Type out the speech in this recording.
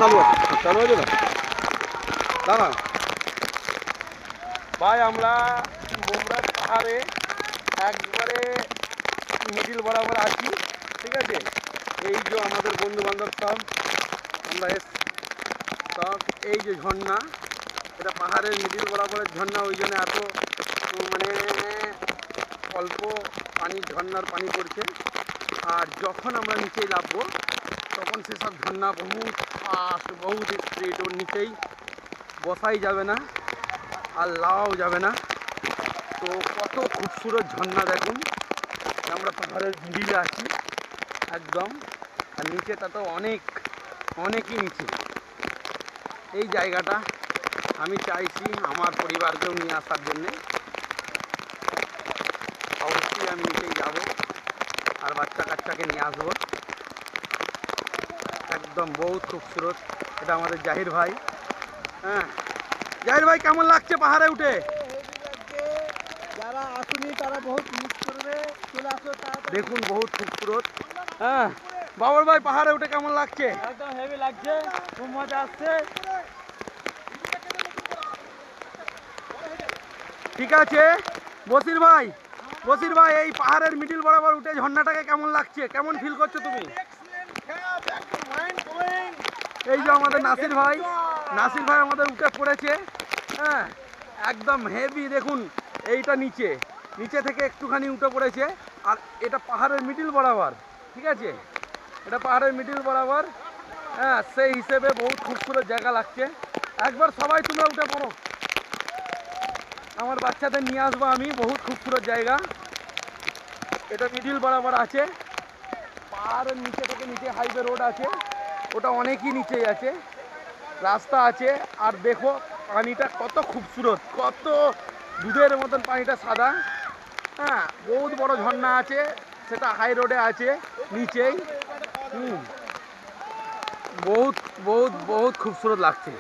চালু আছে, চালু আছে না দাঁড়া ভাই। আমরা বোমরাজ পাহাড়ে একবারে মিডিল বরাবর আছি, ঠিক আছে। এই যে আমাদের বন্ধু বান্ধব সব আমরা সব, এই যে ঝর্ণা, এটা পাহাড়ের মিডিল বরাবরের ঝর্ণা, ওই জন্য এত মানে অল্প পানি, ঝর্ণার পানি পড়ছে। আর যখন আমরা নিচেই নামবো তখন সেসব ঝর্ণা বহুত ফাস্ট, বহুত স্পিড, ওর নিচেই বসাই যাবে না আর লাওয়াও যাবে না। তো কত খুবসুরত ঝর্ণা দেখুন। আমরা পাহাড়ের মিডিলে আছি একদম, আর নিচেটা তো অনেকই নিচে। এই জায়গাটা আমি চাইছি আমার পরিবারকেও নিয়ে আসার জন্যে। অবশ্যই আমি নিচেই যাব আর বাচ্চা কাচ্চাকে নিয়ে আসবো। একদম বহুত খুবসুরত। এটা আমাদের জাহির ভাই। হ্যাঁ জাহির ভাই, কেমন লাগছে পাহাড়ে উঠে? যারা আসুনি তারা বহুত মিস করবে, চলে আসো। দেখুন বহুত খুবসুরত। হ্যাঁ বাবর ভাই, পাহাড়ে উঠে কেমন লাগছে? একদম হেভি লাগছে, খুব মজা আসছে। ঠিক আছে বসির ভাই, এই পাহাড়ের মিডিল বরাবর উঠে ঝর্ণাটাকে কেমন লাগছে, কেমন ফিল করছো তুমি? এই যে আমাদের নাসির ভাই আমাদের উঠে পড়েছে। হ্যাঁ একদম হেভি। দেখুন এইটা নিচে থেকে একটুখানি উঠে পড়েছে, আর এটা পাহাড়ের মিডিল বরাবর, ঠিক আছে, এটা পাহাড়ের মিডিল বরাবর। হ্যাঁ সেই হিসেবে বহুত খুবসুরত জায়গা লাগছে। একবার সবাই তোমরা উঠে পড়ো, আমার বাচ্চাদের নিয়ে আসবো আমি। বহুত খুবসুরত জায়গা, এটা মিডিল বরাবর আছে, পাহাড়ের নিচে থেকে নিচে হাইওয়ে রোড আছে, ওটা অনেকই নিচেই আছে, রাস্তা আছে। আর দেখো পানিটা কত খুবসুরত, কত দুধের মতন পানিটা সাদা। হ্যাঁ বহুত বড় ঝর্ণা আছে, সেটা হাই রোডে আছে নিচেই। বহুত বহুত বহুত বহুত খুবসুরত লাগছে।